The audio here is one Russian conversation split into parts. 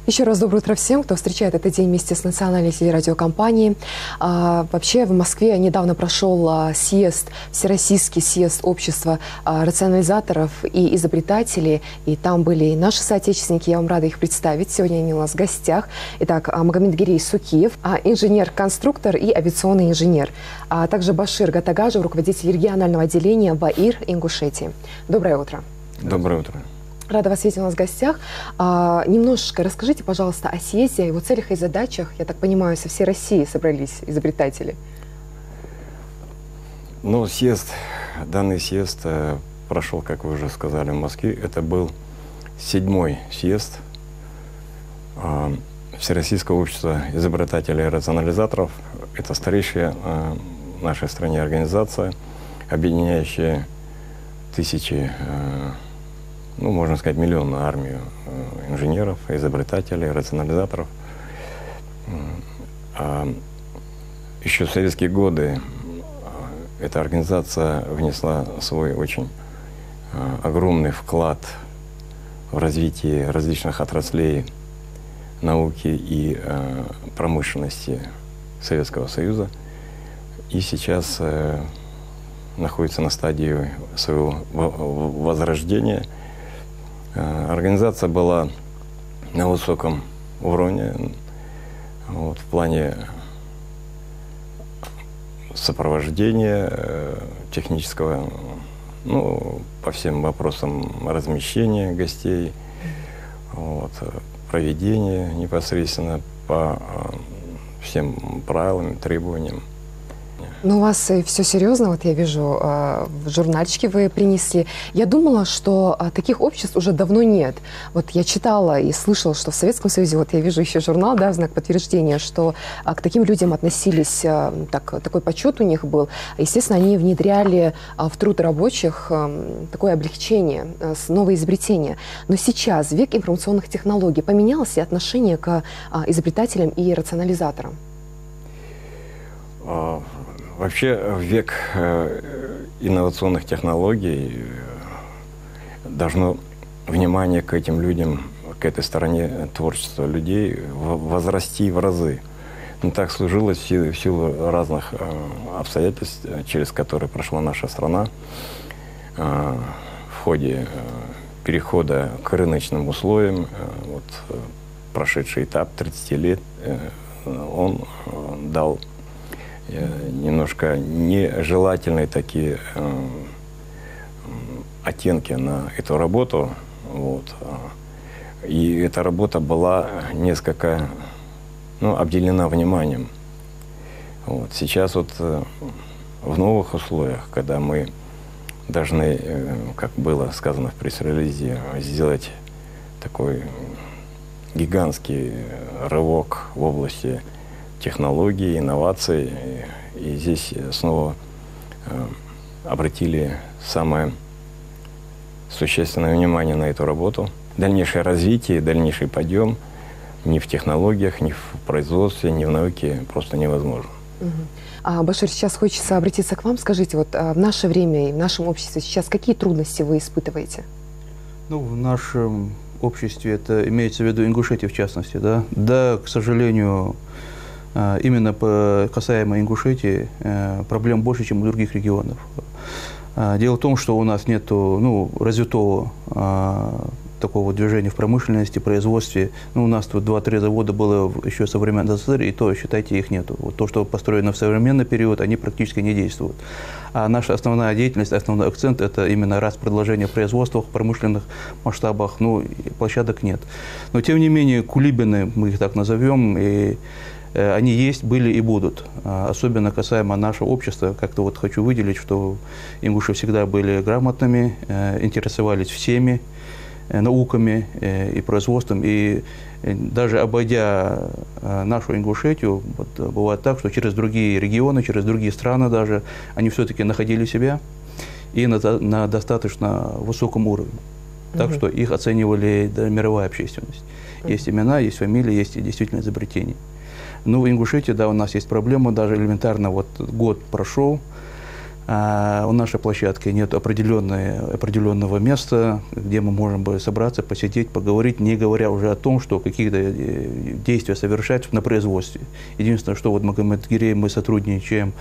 Еще раз доброе утро всем, кто встречает этот день вместе с национальной телерадиокомпанией. Вообще в Москве недавно прошел съезд, Всероссийский съезд общества рационализаторов и изобретателей. И там были и наши соотечественники, я вам рада их представить. Сегодня они у нас в гостях. Итак, Магомедгерей Сукиев, инженер-конструктор и авиационный инженер. А также Башир Гатагажев, руководитель регионального отделения ВАИР Ингушетии. Доброе утро. Доброе утро. Рада вас видеть у нас в гостях. Немножечко расскажите, пожалуйста, о съезде, о его целях и задачах. Я так понимаю, со всей России собрались изобретатели. Ну, данный съезд прошел, как вы уже сказали, в Москве. Это был 7-й съезд Всероссийского общества изобретателей и рационализаторов. Это старейшая в нашей стране организация, объединяющая тысячи, ну, можно сказать, миллионную армию инженеров, изобретателей, рационализаторов. Еще в советские годы эта организация внесла свой очень огромный вклад в развитие различных отраслей науки и промышленности Советского Союза. И сейчас находится на стадии своего возрождения. Организация была на высоком уровне в плане сопровождения технического, ну, по всем вопросам размещения гостей, проведения непосредственно по всем правилам, требованиям. Ну, у вас все серьезно, вот я вижу, в журнальчике вы принесли. Я думала, что таких обществ уже давно нет. Вот я читала и слышала, что в Советском Союзе, вот я вижу еще журнал, да, в знак подтверждения, что к таким людям относились, такой почет у них был. Естественно, они внедряли в труд рабочих такое облегчение, новые изобретения. Но сейчас, в век информационных технологий, поменялось ли отношение к изобретателям и рационализаторам? Вообще, в век инновационных технологий должно внимание к этим людям, к этой стороне творчества людей возрасти в разы. Но так сложилось в силу разных обстоятельств, через которые прошла наша страна в ходе перехода к рыночным условиям. Прошедший этап 30 лет, он дал немножко нежелательные такие оттенки на эту работу. И эта работа была несколько обделена вниманием. Сейчас в новых условиях, когда мы должны, как было сказано в пресс-релизе, сделать такой гигантский рывок в области технологий, инноваций. И здесь снова обратили самое существенное внимание на эту работу. Дальнейшее развитие, дальнейший подъем ни в технологиях, ни в производстве, ни в науке просто невозможно. Башир, сейчас хочется обратиться к вам. Скажите, вот в наше время и в нашем обществе сейчас какие трудности вы испытываете? Ну, в нашем обществе это имеется в виду Ингушетия в частности, да? Да, к сожалению, именно касаемо Ингушетии проблем больше, чем у других регионов. Дело в том, что у нас нет развитого такого движения в промышленности, производстве. У нас тут 2-3 завода было еще со времен СССР, и то, считайте, их нету. Вот то, что построено в современный период, они практически не действуют. А наша основная деятельность, основной акцент – это именно продолжение производства в промышленных масштабах. Площадок нет. Но, тем не менее, кулибины, мы их так назовем, и они есть, были и будут. Особенно касаемо нашего общества, как-то хочу выделить, что ингуши всегда были грамотными, интересовались всеми науками и производством. И даже обойдя нашу Ингушетию, бывает так, что через другие регионы, через другие страны даже, они все-таки находили себя и на достаточно высоком уровне. Так что их оценивали мировая общественность. Есть имена, есть фамилии, есть действительно изобретения. В Ингушетии, да, у нас есть проблема, даже элементарно, год прошел, У нашей площадки нет определенного места, где мы можем бы собраться, посидеть, поговорить, не говоря уже о том, что какие-то действия совершать на производстве. Единственное, что вот в Магомед-Гирее мы сотрудничаем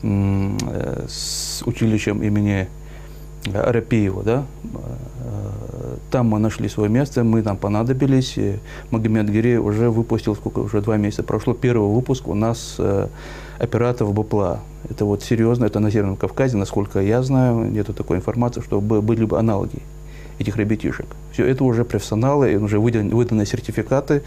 с училищем имени Арапеева, да? Там мы нашли свое место, мы там понадобились. Магомед-Гирей уже выпустил, уже 2 месяца прошло, первый выпуск у нас операторов БПЛА. Это вот серьезно, это на Северном Кавказе, насколько я знаю, нету такой информации, что были бы аналоги этих ребятишек. Все это уже профессионалы, уже выданы сертификаты,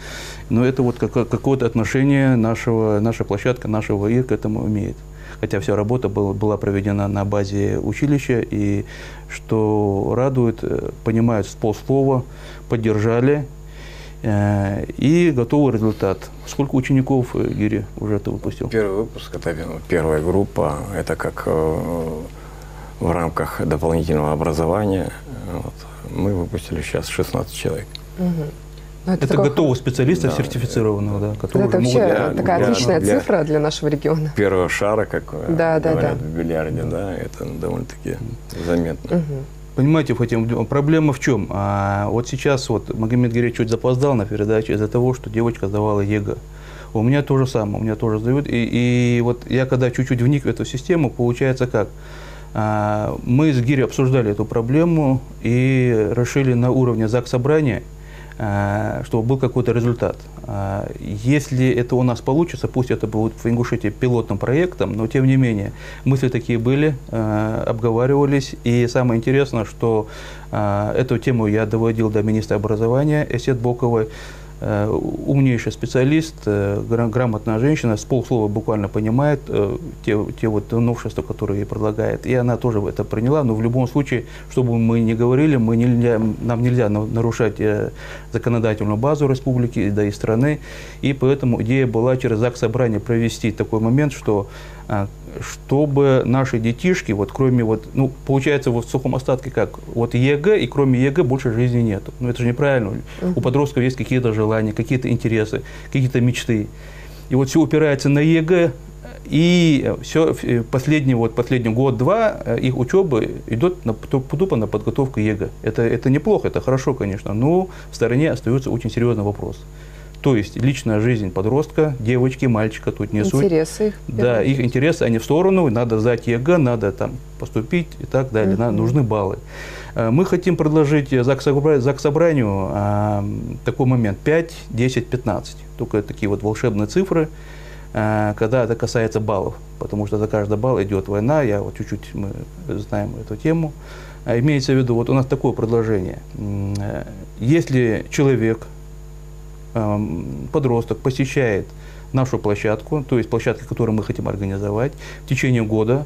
но это вот какое-то отношение наша площадка, нашего ИИР к этому имеет. Хотя вся работа была проведена на базе училища, и что радует, понимают с полслова, поддержали, и готовый результат. Сколько учеников, Гири, уже ты выпустил? Первый выпуск, это первая группа, это как в рамках дополнительного образования. Вот. Мы выпустили сейчас 16 человек. Это готовых специалистов, да, сертифицированных, да, которые это вообще такая отличная цифра для нашего региона. Первого шара, как говорят в бильярде, да, это довольно-таки заметно. Понимаете, проблема в чем? Вот сейчас вот Магомед-Гирей чуть запоздал на передаче из-за того, что девочка сдавала ЕГЭ. У меня то же самое, у меня тоже сдают. И вот я когда чуть-чуть вник в эту систему, получается как? Мы с Гирей обсуждали эту проблему и решили на уровне Заксобрания, чтобы был какой-то результат. Если это у нас получится, пусть это будет в Ингушетии пилотным проектом, но тем не менее, мысли такие были, обговаривались. И самое интересное, что эту тему я доводил до министра образования Эсет Боковой. Умнейший специалист, грамотная женщина, с полслова буквально понимает те вот новшества, которые ей предлагает. И она тоже это приняла. Но в любом случае, что бы мы ни говорили, нам нельзя нарушать законодательную базу республики, да и страны. И поэтому идея была через Заксобрание провести такой момент, что чтобы наши детишки, вот кроме вот, ну, получается вот в сухом остатке как, вот ЕГЭ, и кроме ЕГЭ больше жизни нету. Ну, это же неправильно. У подростков есть какие-то желания, какие-то интересы, какие-то мечты. И вот все упирается на ЕГЭ, и все, последний год-два их учебы идет тупо на подготовку ЕГЭ. Это неплохо, это хорошо, конечно, но в стороне остается очень серьезный вопрос. То есть личная жизнь подростка, девочки, мальчика тут не суть. Интересы их. Да, их интересы, они в сторону, надо сдать ЕГЭ, надо там поступить и так далее, нужны баллы. Мы хотим предложить Заксобранию такой момент 5, 10, 15. Только такие вот волшебные цифры, когда это касается баллов, потому что за каждый балл идет война, вот чуть-чуть мы знаем эту тему. Имеется в виду, вот у нас такое предложение. Если человек, подросток посещает нашу площадку, то есть площадку, которую мы хотим организовать в течение года,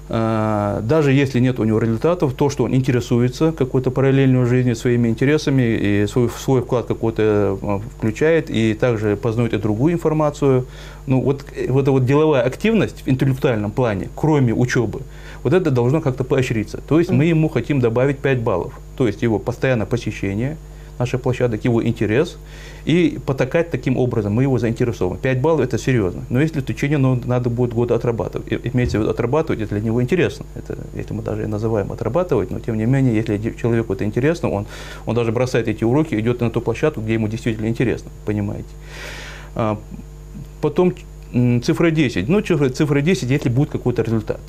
даже если нет у него результатов, то, что он интересуется какой-то параллельной жизнью, своими интересами, и свой вклад какой-то включает, и также познает и другую информацию. Ну, вот эта вот деловая активность в интеллектуальном плане, кроме учебы, вот это должно как-то поощриться. То есть мы ему хотим добавить 5 баллов. То есть его постоянное посещение наших площадок, его интерес, и потакать таким образом, мы его заинтересованы. 5 баллов – это серьезно. Но если в течение надо будет года отрабатывать, имеется в виду отрабатывать, это для него интересно. Это, если мы даже и называем отрабатывать, но тем не менее, если человеку это интересно, он даже бросает эти уроки, идет на ту площадку, где ему действительно интересно, понимаете. Потом цифра 10. Ну, цифра 10, если будет какой-то результат.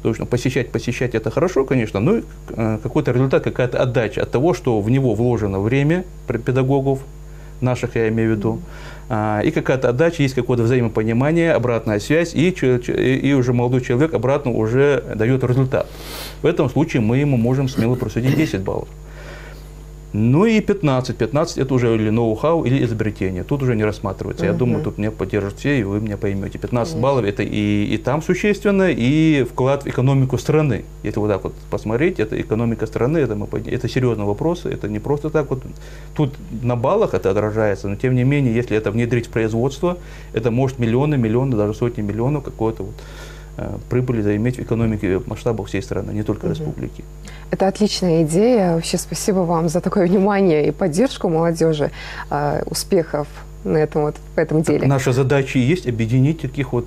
Точно, посещать это хорошо, конечно, но какой-то результат, какая-то отдача от того, что в него вложено время педагогов, наших, я имею в виду, и какая-то отдача, есть какое-то взаимопонимание, обратная связь, и уже молодой человек обратно уже дает результат. В этом случае мы ему можем смело просудить 10 баллов. Ну и 15. 15 – это уже или ноу-хау, или изобретение. Тут уже не рассматривается. Я думаю, тут меня поддержат все, и вы меня поймете. 15 баллов – это и там существенно, и вклад в экономику страны. Если вот так вот посмотреть, это экономика страны, это серьезный вопрос, это не просто так вот. Тут на баллах это отражается, но тем не менее, если это внедрить в производство, это может миллионы, даже сотни миллионов какой-то вот прибыли заиметь в экономике масштабов всей страны, не только республики. Это отличная идея. Вообще спасибо вам за такое внимание и поддержку молодежи. Успехов на этом вот, в этом деле? Наша задача и есть объединить таких вот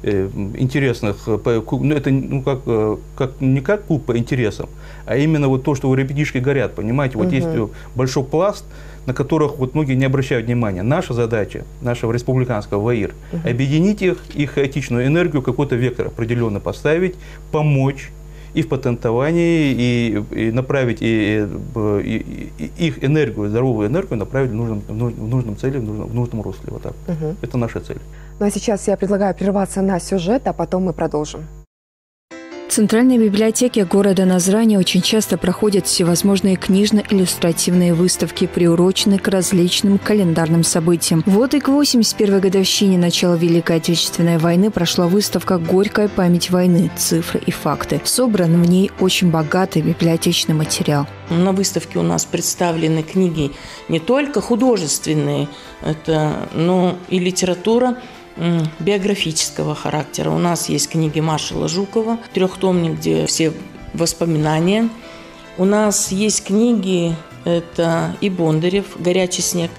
интересных, ну, это не как клуб по интересам, а именно вот то, что у ребятишки горят, понимаете, вот есть большой пласт, на которых вот многие не обращают внимания. Наша задача, нашего республиканского ВАИР, объединить их хаотичную энергию, какой-то вектор определенно поставить, помочь и в патентовании, и направить их энергию, здоровую энергию направить в нужном цели, в нужном русле. Вот так. Это наша цель. Ну а сейчас я предлагаю прерваться на сюжет, а потом мы продолжим. В Центральной библиотеке города Назрани очень часто проходят всевозможные книжно-иллюстративные выставки, приуроченные к различным календарным событиям. Вот и к 81-й годовщине начала Великой Отечественной войны прошла выставка «Горькая память войны. Цифры и факты». Собран в ней очень богатый библиотечный материал. На выставке у нас представлены книги не только художественные, но и литература биографического характера. У нас есть книги маршала Жукова, трехтомник, где все воспоминания. У нас есть книги, это и Бондарев, «Горячий снег»,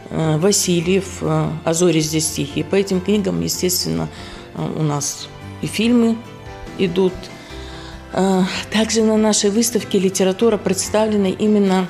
Васильев, «А зори здесь тихие». По этим книгам, естественно, у нас и фильмы идут. Также на нашей выставке литература представлена именно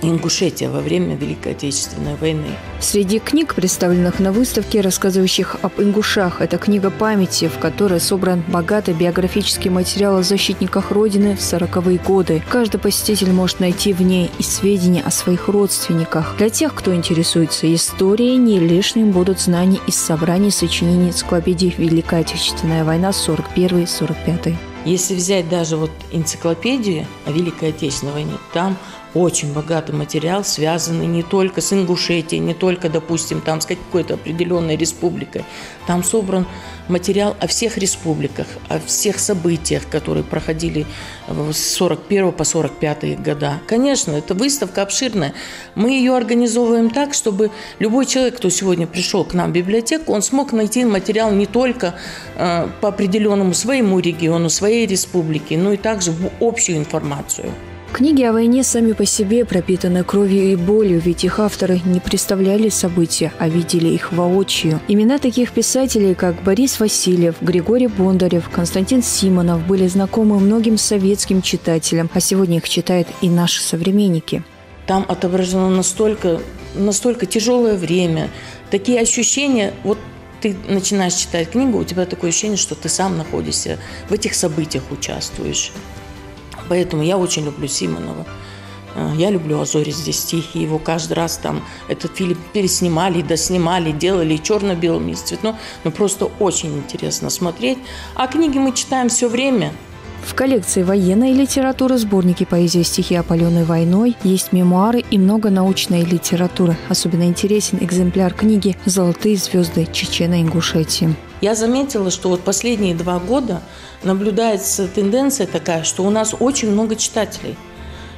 Ингушетия во время Великой Отечественной войны. Среди книг, представленных на выставке, рассказывающих об ингушах, это книга памяти, в которой собран богатый биографический материал о защитниках Родины в 40-е годы. Каждый посетитель может найти в ней и сведения о своих родственниках. Для тех, кто интересуется историей, не лишним будут знания из собраний сочинений энциклопедии «Великая Отечественная война» 41-45. Если взять даже вот энциклопедию о Великой Отечественной войне, там очень богатый материал, связанный не только с Ингушетией, не только, допустим, там с какой-то определенной республикой. Там собран материал о всех республиках, о всех событиях, которые проходили с 41 по 45 года. Конечно, эта выставка обширная. Мы ее организовываем так, чтобы любой человек, кто сегодня пришел к нам в библиотеку, он смог найти материал не только по определенному своему региону, своей республике, но и также общую информацию. Книги о войне сами по себе пропитаны кровью и болью, ведь их авторы не представляли события, а видели их воочию. Имена таких писателей, как Борис Васильев, Григорий Бондарев, Константин Симонов, были знакомы многим советским читателям, а сегодня их читают и наши современники. Там отображено настолько тяжелое время, такие ощущения, вот ты начинаешь читать книгу, у тебя такое ощущение, что ты сам находишься в этих событиях, участвуешь. Поэтому я очень люблю Симонова. Я люблю «А зори здесь тихие». Его каждый раз там этот фильм переснимали, доснимали, делали и черно-белым, и цветно. Но просто очень интересно смотреть. А книги мы читаем все время. В коллекции военной литературы, сборники поэзии стихи, опаленной войной, есть мемуары и много научной литературы. Особенно интересен экземпляр книги «Золотые звезды Чечено-Ингушетии». Я заметила, что вот последние 2 года наблюдается тенденция такая, что у нас очень много читателей.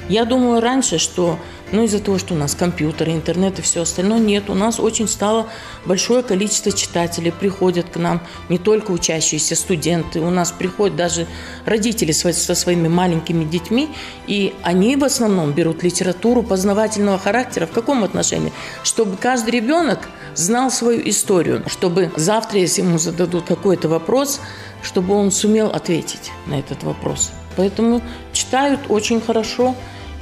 Я думала раньше, что из-за того, что у нас компьютеры, интернет и все остальное, нет. У нас очень стало большое количество читателей. Приходят к нам не только учащиеся студенты, у нас приходят даже родители со своими маленькими детьми, и они в основном берут литературу познавательного характера. В каком отношении? Чтобы каждый ребенок знал свою историю, чтобы завтра, если ему зададут какой-то вопрос, чтобы он сумел ответить на этот вопрос. Поэтому читают очень хорошо.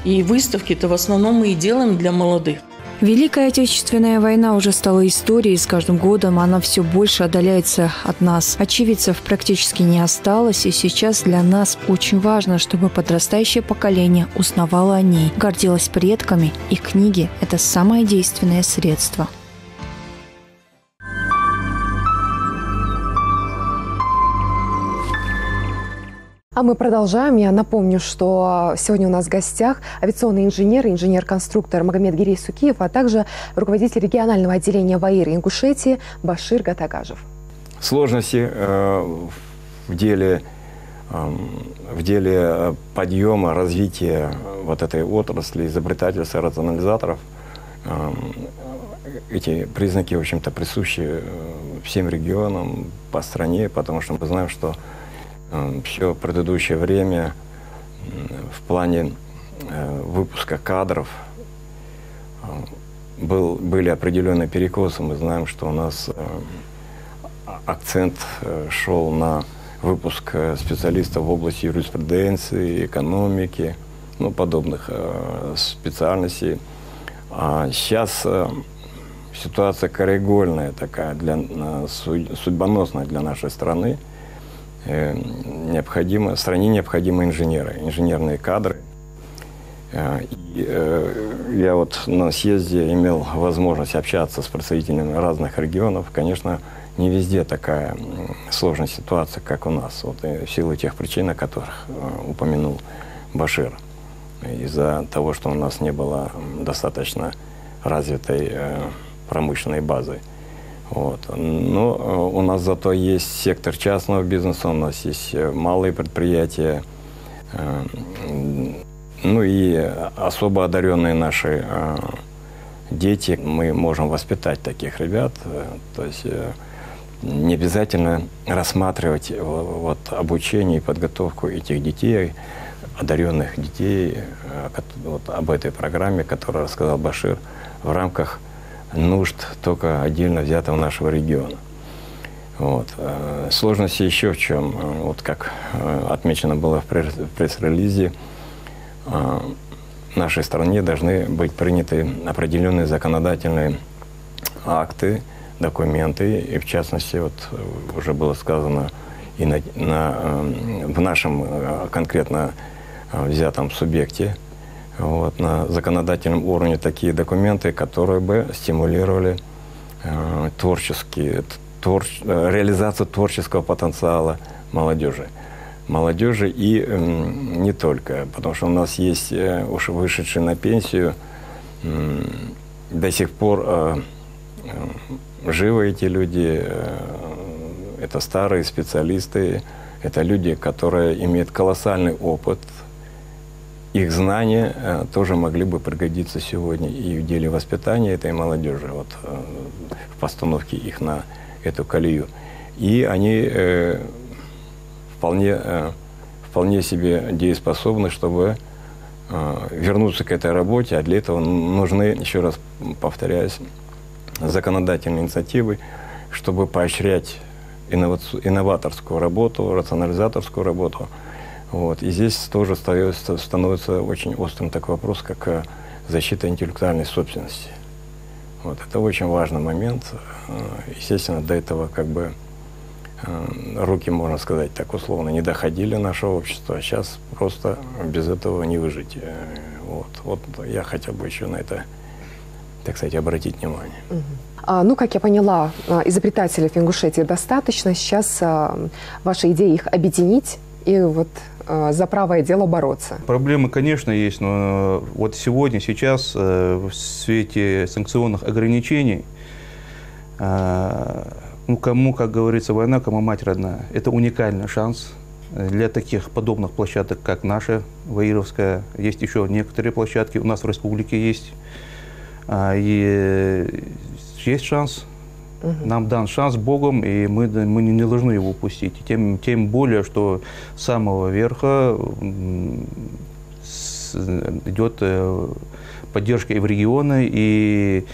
И выставки-то в основном мы и делаем для молодых. Великая Отечественная война уже стала историей, и с каждым годом она все больше отдаляется от нас. Очевидцев практически не осталось, и сейчас для нас очень важно, чтобы подрастающее поколение узнавало о ней, гордилось предками, и книги – это самое действенное средство. А мы продолжаем. Я напомню, что сегодня у нас в гостях авиационный инженер, инженер-конструктор Магомед Гирей Сукиев, а также руководитель регионального отделения ВАИР Ингушетии Башир Гатагажев. Сложности в деле подъема, развития вот этой отрасли, изобретательства, рационализаторов, эти признаки, в общем-то, присущи всем регионам по стране, потому что мы знаем, что все предыдущее время в плане выпуска кадров были определенные перекосы. Мы знаем, что у нас акцент шел на выпуск специалистов в области юриспруденции, экономики, ну, подобных специальностей. А сейчас ситуация краеугольная такая, судьбоносная для нашей страны. Стране необходимы инженеры, инженерные кадры. Я вот на съезде имел возможность общаться с представителями разных регионов. Конечно, не везде такая сложная ситуация, как у нас, вот, в силу тех причин, о которых упомянул Башир. Из-за того, что у нас не было достаточно развитой промышленной базы. Вот. Но у нас зато есть сектор частного бизнеса, у нас есть малые предприятия, ну и особо одаренные наши дети. Мы можем воспитать таких ребят, то есть не обязательно рассматривать вот обучение и подготовку этих детей, одаренных детей, вот об этой программе, которую рассказал Башир, в рамках нужд только отдельно взятого нашего региона. Вот. Сложности еще в чем. Вот как отмечено было в пресс-релизе, в нашей стране должны быть приняты определенные законодательные акты, документы, и в частности, вот уже было сказано, и в нашем конкретно взятом субъекте, вот, на законодательном уровне такие документы, которые бы стимулировали реализацию творческого потенциала молодежи. И не только, потому что у нас есть уж вышедшие на пенсию, до сих пор живы эти люди, это старые специалисты, это люди, которые имеют колоссальный опыт. Их знания тоже могли бы пригодиться сегодня и в деле воспитания этой молодежи, вот, в постановке их на эту колею. И они вполне себе дееспособны, чтобы вернуться к этой работе, а для этого нужны, еще раз повторяюсь, законодательные инициативы, чтобы поощрять инноваторскую работу, рационализаторскую работу. Вот. И здесь тоже становится очень острым такой вопрос, как защита интеллектуальной собственности. Вот. Это очень важный момент. Естественно, до этого как бы руки, можно сказать, так условно, не доходили нашего общества, а сейчас просто без этого не выжить. Вот я хотел бы еще на это, так сказать, обратить внимание. Ну, как я поняла, изобретателей в Ингушетии достаточно. Сейчас ваша идея их объединить и вот за правое дело бороться. Проблемы, конечно, есть, но вот сегодня, сейчас, в свете санкционных ограничений, кому, как говорится, война, кому мать родная. Это уникальный шанс для таких подобных площадок, как наша, Ваировская. Есть еще некоторые площадки, у нас в республике есть. И есть шанс. Нам дан шанс Богом, и мы не должны его упустить. Тем более, что с самого верха идет поддержка и в регионы, и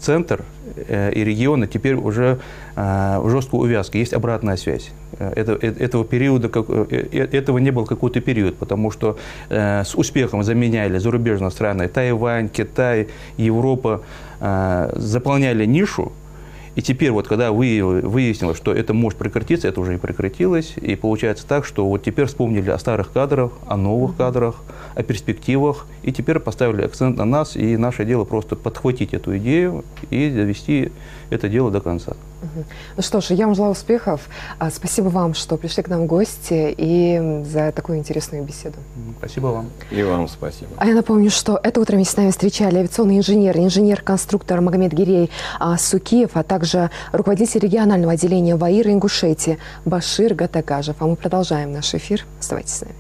центр и регионы теперь уже в жесткой увязке. Есть обратная связь. Этого не был какой-то период, потому что с успехом заменяли зарубежные страны, Тайвань, Китай, Европа, заполняли нишу. И теперь, вот, когда выяснилось, что это может прекратиться, это уже и прекратилось. И получается так, что вот теперь вспомнили о старых кадрах, о новых кадрах, о перспективах. И теперь поставили акцент на нас. И наше дело просто подхватить эту идею и довести это дело до конца. Ну что ж, я вам желаю успехов. Спасибо вам, что пришли к нам в гости и за такую интересную беседу. Спасибо вам. И вам спасибо. А я напомню, что это утро вместе с нами встречали авиационный инженер-конструктор Магомед Гирей Сукиев, а также руководитель регионального отделения ВАИР Ингушетии Башир Гатагажев. А мы продолжаем наш эфир. Оставайтесь с нами.